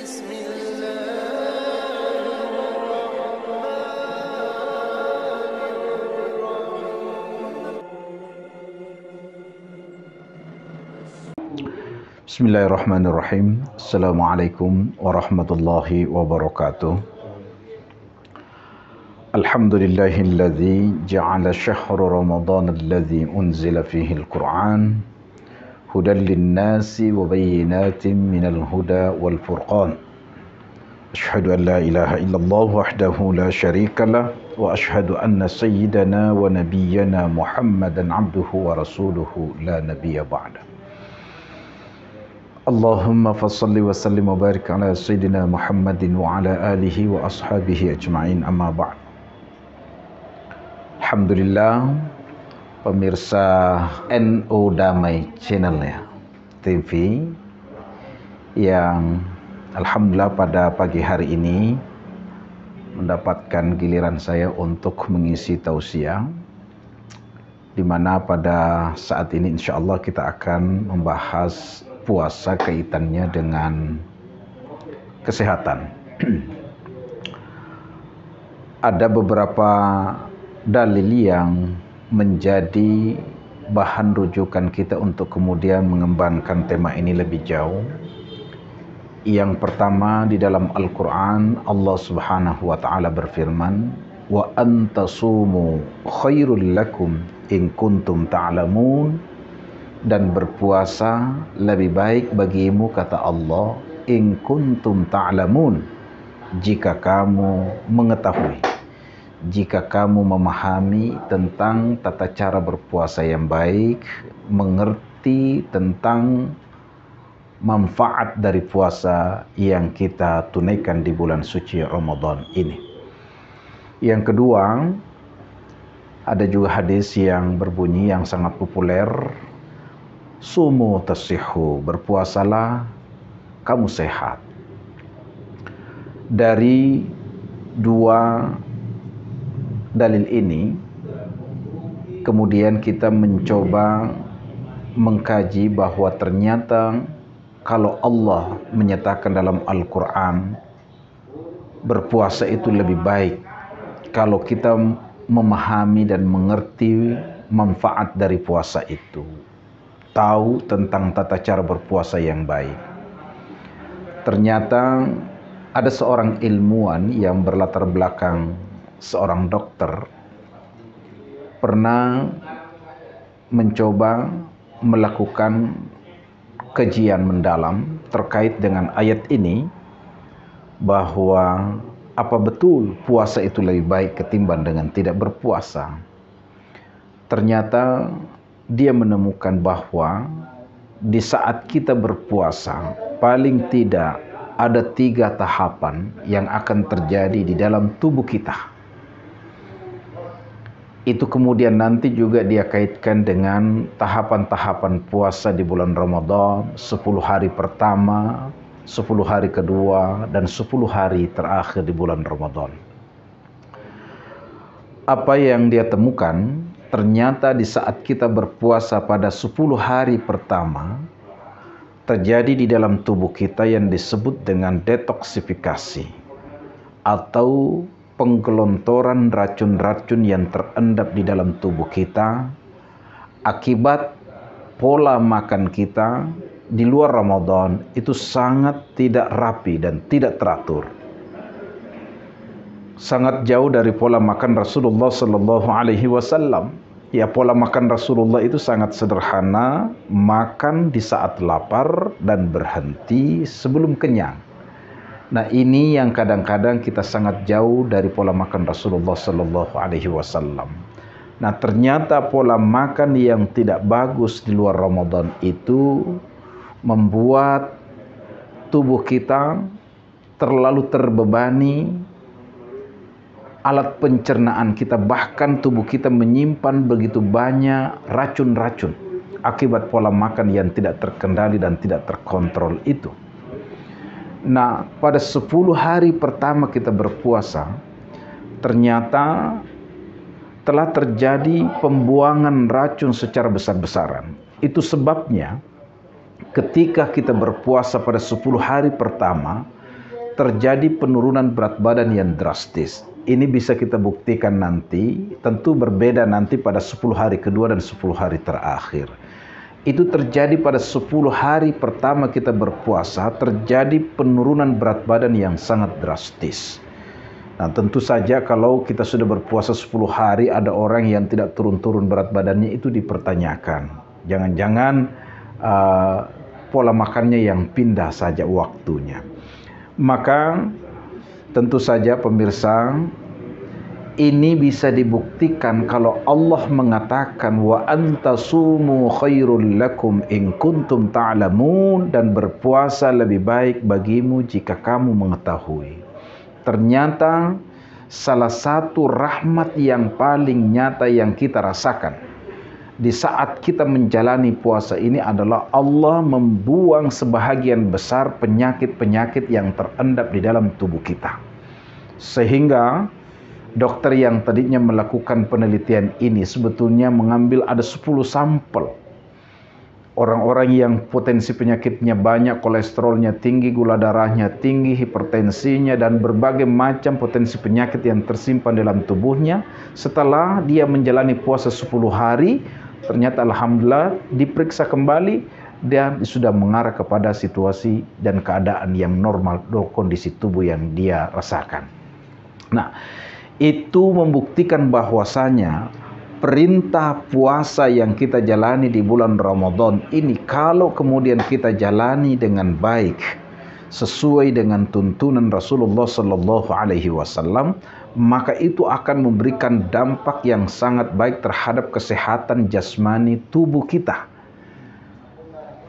بسم الله Bismillahirrahmanirrahim. Assalamualaikum warahmatullahi wabarakatuh. Alhamdulillahilladzi ja'ala syahra ramadhan alladzi unzila fihi al-Qur'an hudan lin-nasi wa bayyinatin minal huda wal furqan. Asyhadu an la ilaha illallah wahdahu la syarika lah wa asyhadu anna sayyidana wa nabiyyana Muhammadan abduhu wa rasuluhu la nabiyya ba'da. Allahumma fassalli wa sallim wa barik ala sayyidina Muhammadin wa ala alihi wa ashabihi ajma'in, amma ba'd. Alhamdulillah, pemirsa NU Damai Channel ya, TV, yang alhamdulillah pada pagi hari ini mendapatkan giliran saya untuk mengisi tausiah, di mana pada saat ini insyaallah kita akan membahas puasa kaitannya dengan kesehatan. Ada beberapa dalil yang menjadi bahan rujukan kita untuk kemudian mengembangkan tema ini lebih jauh. Yang pertama, di dalam Al-Quran Allah subhanahu wa ta'ala berfirman, wa antasumu khairul lakum in kuntum ta'lamun, dan berpuasa lebih baik bagimu, kata Allah, in kuntum ta'lamun, jika kamu mengetahui, jika kamu memahami tentang tata cara berpuasa yang baik, mengerti tentang manfaat dari puasa yang kita tunaikan di bulan suci Ramadan ini. Yang kedua, ada juga hadis yang berbunyi yang sangat populer, sumu tasihu, berpuasalah kamu sehat. Dari dua dalil ini kemudian kita mencoba mengkaji bahwa ternyata kalau Allah menyatakan dalam Al-Quran berpuasa itu lebih baik, kalau kita memahami dan mengerti manfaat dari puasa itu, tahu tentang tata cara berpuasa yang baik. Ternyata ada seorang ilmuwan yang berlatar belakang seorang dokter, pernah mencoba melakukan kajian mendalam terkait dengan ayat ini, bahwa apa betul puasa itu lebih baik ketimbang dengan tidak berpuasa. Ternyata dia menemukan bahwa di saat kita berpuasa, paling tidak ada 3 tahapan yang akan terjadi di dalam tubuh kita. Itu kemudian nanti juga dia kaitkan dengan tahapan-tahapan puasa di bulan Ramadan, 10 hari pertama, 10 hari kedua, dan 10 hari terakhir di bulan Ramadan. Apa yang dia temukan, ternyata di saat kita berpuasa pada 10 hari pertama, terjadi di dalam tubuh kita yang disebut dengan detoksifikasi, atau penggelontoran racun-racun yang terendap di dalam tubuh kita akibat pola makan kita di luar Ramadan itu sangat tidak rapi dan tidak teratur. Sangat jauh dari pola makan Rasulullah sallallahu alaihi wasallam. Ya, pola makan Rasulullah itu sangat sederhana, makan di saat lapar dan berhenti sebelum kenyang. Nah, ini yang kadang-kadang kita sangat jauh dari pola makan Rasulullah sallallahu alaihi wasallam. Nah, ternyata pola makan yang tidak bagus di luar Ramadan itu membuat tubuh kita terlalu terbebani, alat pencernaan kita, bahkan tubuh kita menyimpan begitu banyak racun-racun akibat pola makan yang tidak terkendali dan tidak terkontrol itu. Nah, pada 10 hari pertama kita berpuasa, ternyata telah terjadi pembuangan racun secara besar-besaran. Itu sebabnya ketika kita berpuasa pada 10 hari pertama, terjadi penurunan berat badan yang drastis. Ini bisa kita buktikan nanti, tentu berbeda nanti pada 10 hari kedua dan 10 hari terakhir. Itu terjadi pada 10 hari pertama kita berpuasa, terjadi penurunan berat badan yang sangat drastis. Nah, tentu saja kalau kita sudah berpuasa 10 hari, ada orang yang tidak turun-turun berat badannya, itu dipertanyakan. Jangan-jangan pola makannya yang pindah saja waktunya. Maka tentu saja pemirsa, ini bisa dibuktikan kalau Allah mengatakan wa antasumu khairul lakum in kuntum ta'lamun, dan berpuasa lebih baik bagimu jika kamu mengetahui. Ternyata salah satu rahmat yang paling nyata yang kita rasakan di saat kita menjalani puasa ini adalah Allah membuang sebahagian besar penyakit-penyakit yang terendap di dalam tubuh kita. Sehingga dokter yang tadinya melakukan penelitian ini sebetulnya mengambil ada 10 sampel. Orang-orang yang potensi penyakitnya banyak, kolesterolnya tinggi, gula darahnya tinggi, hipertensinya, dan berbagai macam potensi penyakit yang tersimpan dalam tubuhnya. Setelah dia menjalani puasa 10 hari, ternyata alhamdulillah diperiksa kembali, dia sudah mengarah kepada situasi dan keadaan yang normal, kondisi tubuh yang dia rasakan. Nah, itu membuktikan bahwasanya perintah puasa yang kita jalani di bulan Ramadan ini, kalau kemudian kita jalani dengan baik sesuai dengan tuntunan Rasulullah Sallallahu Alaihi Wasallam, maka itu akan memberikan dampak yang sangat baik terhadap kesehatan jasmani tubuh kita.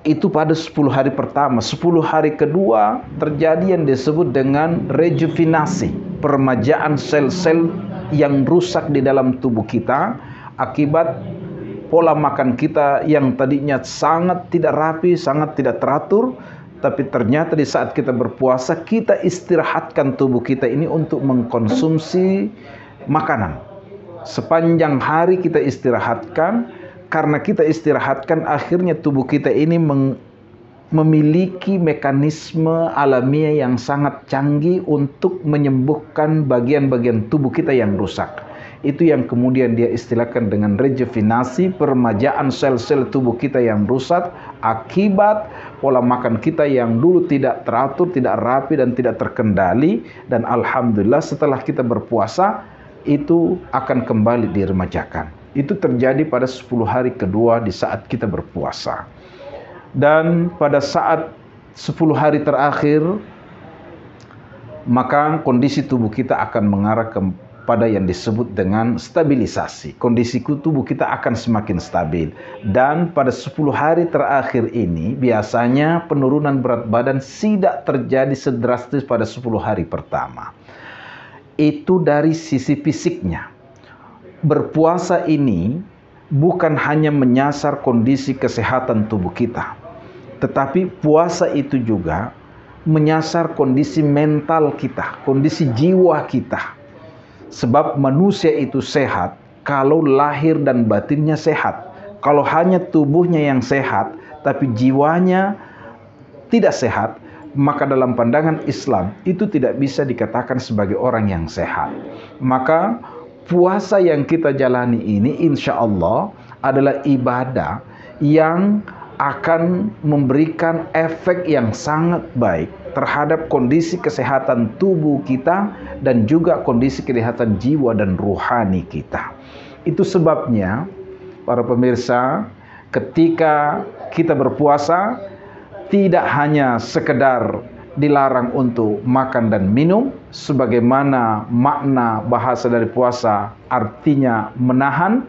Itu pada 10 hari pertama. 10 hari kedua terjadi yang disebut dengan rejuvenasi, peremajaan sel-sel yang rusak di dalam tubuh kita akibat pola makan kita yang tadinya sangat tidak rapi, sangat tidak teratur. Tapi ternyata di saat kita berpuasa, kita istirahatkan tubuh kita ini untuk mengkonsumsi makanan. Sepanjang hari kita istirahatkan. Karena kita istirahatkan, akhirnya tubuh kita ini memiliki mekanisme alamiah yang sangat canggih untuk menyembuhkan bagian-bagian tubuh kita yang rusak. Itu yang kemudian dia istilahkan dengan rejuvenasi, peremajaan sel-sel tubuh kita yang rusak akibat pola makan kita yang dulu tidak teratur, tidak rapi, dan tidak terkendali. Dan alhamdulillah setelah kita berpuasa, itu akan kembali diremajakan. Itu terjadi pada 10 hari kedua di saat kita berpuasa. Dan pada saat 10 hari terakhir, maka kondisi tubuh kita akan mengarah kepada yang disebut dengan stabilisasi. Kondisi tubuh kita akan semakin stabil. Dan pada 10 hari terakhir ini, biasanya penurunan berat badan tidak terjadi sedrastis pada 10 hari pertama. Itu dari sisi fisiknya. Berpuasa ini bukan hanya menyasar kondisi kesehatan tubuh kita, tetapi puasa itu juga menyasar kondisi mental kita, kondisi jiwa kita. Sebab manusia itu sehat kalau lahir dan batinnya sehat. Kalau hanya tubuhnya yang sehat tapi jiwanya tidak sehat, maka dalam pandangan Islam itu tidak bisa dikatakan sebagai orang yang sehat. Maka puasa yang kita jalani ini insya Allah adalah ibadah yang akan memberikan efek yang sangat baik terhadap kondisi kesehatan tubuh kita dan juga kondisi kesehatan jiwa dan ruhani kita. Itu sebabnya para pemirsa, ketika kita berpuasa tidak hanya sekedar dilarang untuk makan dan minum, sebagaimana makna bahasa dari puasa artinya menahan,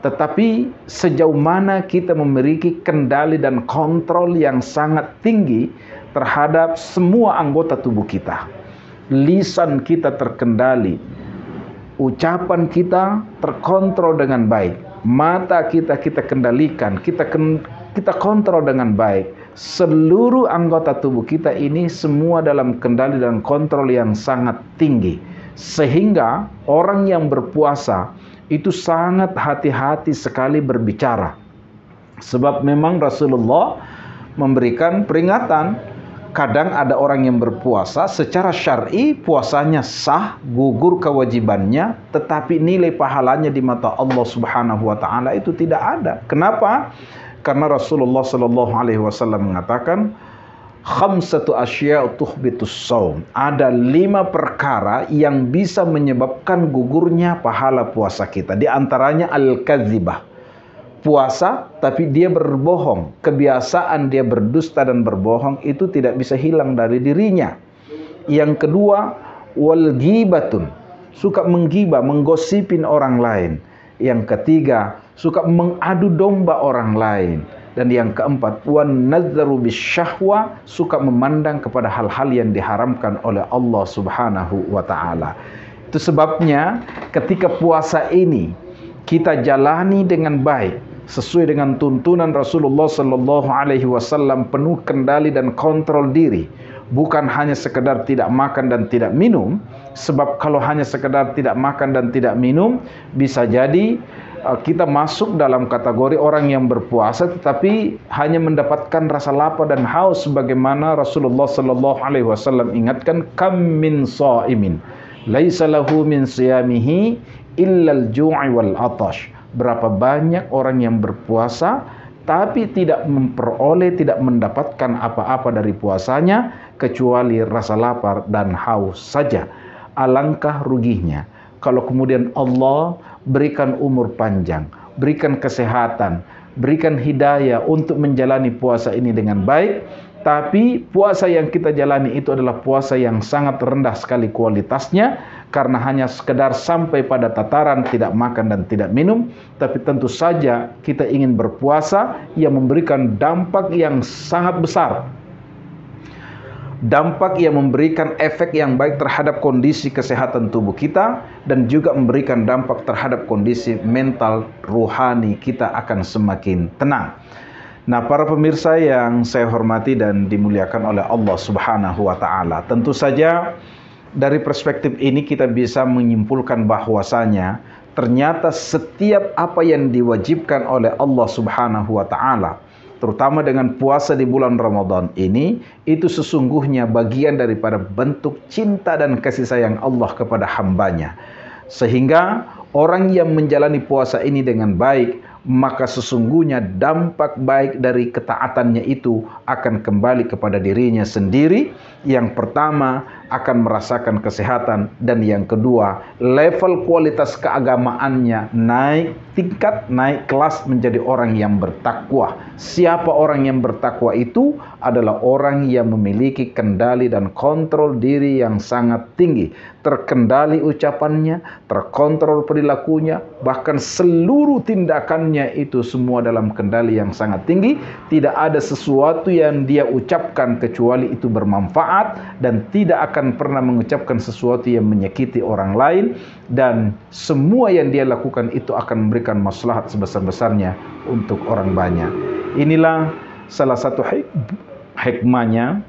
tetapi sejauh mana kita memiliki kendali dan kontrol yang sangat tinggi terhadap semua anggota tubuh kita. Lisan kita terkendali, ucapan kita terkontrol dengan baik, mata kita kendalikan, kita kontrol dengan baik. Seluruh anggota tubuh kita ini semua dalam kendali dan kontrol yang sangat tinggi. Sehingga orang yang berpuasa itu sangat hati-hati sekali berbicara. Sebab memang Rasulullah memberikan peringatan, Kadang ada orang yang berpuasa secara syar'i puasanya sah, gugur kewajibannya, tetapi nilai pahalanya di mata Allah Subhanahu wa taala itu tidak ada. Kenapa? Karena Rasulullah sallallahu alaihi wasallam mengatakan khamsatu asya' tuhbitus shaum. Ada 5 perkara yang bisa menyebabkan gugurnya pahala puasa kita. Di antaranya al-kadzibah. Puasa tapi dia berbohong. Kebiasaan dia berdusta dan berbohong itu tidak bisa hilang dari dirinya. Yang kedua, wal ghibatun. Suka menggibah, menggosipin orang lain. Yang ketiga, suka mengadu domba orang lain. Dan yang keempat, wan nadzaru bisyahwa, suka memandang kepada hal-hal yang diharamkan oleh Allah Subhanahu wa taala. Itu sebabnya ketika puasa ini kita jalani dengan baik sesuai dengan tuntunan Rasulullah sallallahu alaihi wasallam, penuh kendali dan kontrol diri, bukan hanya sekedar tidak makan dan tidak minum. Sebab kalau hanya sekedar tidak makan dan tidak minum, bisa jadi kita masuk dalam kategori orang yang berpuasa tetapi hanya mendapatkan rasa lapar dan haus, sebagaimana Rasulullah sallallahu alaihi wasallam ingatkan, kam min shaimin laisa lahu min siyamihi illal ju'i wal atash. Berapa banyak orang yang berpuasa tapi tidak memperoleh, tidak mendapatkan apa-apa dari puasanya kecuali rasa lapar dan haus saja. Alangkah ruginya kalau kemudian Allah berikan umur panjang, berikan kesehatan, berikan hidayah untuk menjalani puasa ini dengan baik, tapi puasa yang kita jalani itu adalah puasa yang sangat rendah sekali kualitasnya, karena hanya sekedar sampai pada tataran tidak makan dan tidak minum. Tapi tentu saja kita ingin berpuasa yang memberikan dampak yang sangat besar, dampak yang memberikan efek yang baik terhadap kondisi kesehatan tubuh kita, dan juga memberikan dampak terhadap kondisi mental rohani kita akan semakin tenang. Nah, para pemirsa yang saya hormati dan dimuliakan oleh Allah Subhanahu wa taala, tentu saja dari perspektif ini kita bisa menyimpulkan bahwasanya ternyata setiap apa yang diwajibkan oleh Allah Subhanahu wa taala, terutama dengan puasa di bulan Ramadan ini, itu sesungguhnya bagian daripada bentuk cinta dan kasih sayang Allah kepada hambanya. Sehingga orang yang menjalani puasa ini dengan baik, maka sesungguhnya dampak baik dari ketaatannya itu akan kembali kepada dirinya sendiri. Yang pertama, akan merasakan kesehatan, dan yang kedua, level kualitas keagamaannya naik tingkat, naik kelas menjadi orang yang bertakwa. Siapa orang yang bertakwa itu? Adalah orang yang memiliki kendali dan kontrol diri yang sangat tinggi, terkendali ucapannya, terkontrol perilakunya, bahkan seluruh tindakannya itu semua dalam kendali yang sangat tinggi. Tidak ada sesuatu yang dia ucapkan kecuali itu bermanfaat, dan tidak akan pernah mengucapkan sesuatu yang menyakiti orang lain, dan semua yang dia lakukan itu akan memberikan maslahat sebesar-besarnya untuk orang banyak. Inilah salah satu hikmahnya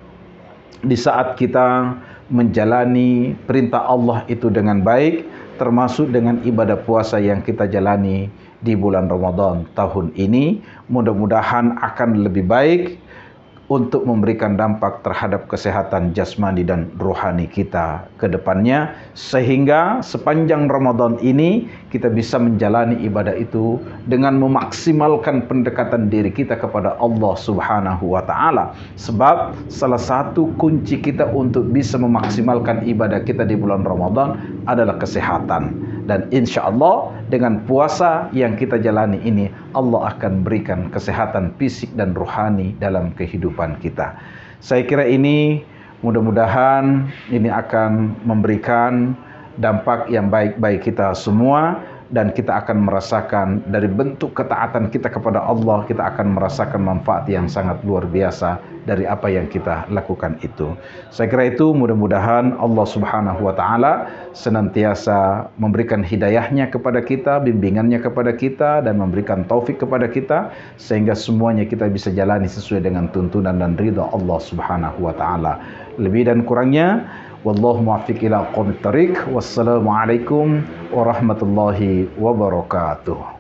di saat kita menjalani perintah Allah itu dengan baik, termasuk dengan ibadah puasa yang kita jalani di bulan Ramadan tahun ini. Mudah-mudahan akan lebih baik untuk memberikan dampak terhadap kesehatan jasmani dan rohani kita ke depannya, sehingga sepanjang Ramadan ini kita bisa menjalani ibadah itu dengan memaksimalkan pendekatan diri kita kepada Allah Subhanahu wa taala. Sebab salah satu kunci kita untuk bisa memaksimalkan ibadah kita di bulan Ramadan adalah kesehatan. Dan insya Allah dengan puasa yang kita jalani ini, Allah akan berikan kesehatan fisik dan rohani dalam kehidupan kita. Saya kira ini mudah-mudahan ini akan memberikan dampak yang baik bagi kita semua, dan kita akan merasakan dari bentuk ketaatan kita kepada Allah, kita akan merasakan manfaat yang sangat luar biasa dari apa yang kita lakukan itu. Saya kira itu mudah-mudahan Allah Subhanahu wa taala senantiasa memberikan hidayahnya kepada kita, bimbingannya kepada kita, dan memberikan taufik kepada kita, sehingga semuanya kita bisa jalani sesuai dengan tuntunan dan ridha Allah Subhanahu wa taala. Lebih dan kurangnya, wallahu muwaffiq ila aqwamit thariq. Wassalamualaikum warahmatullahi wabarakatuh.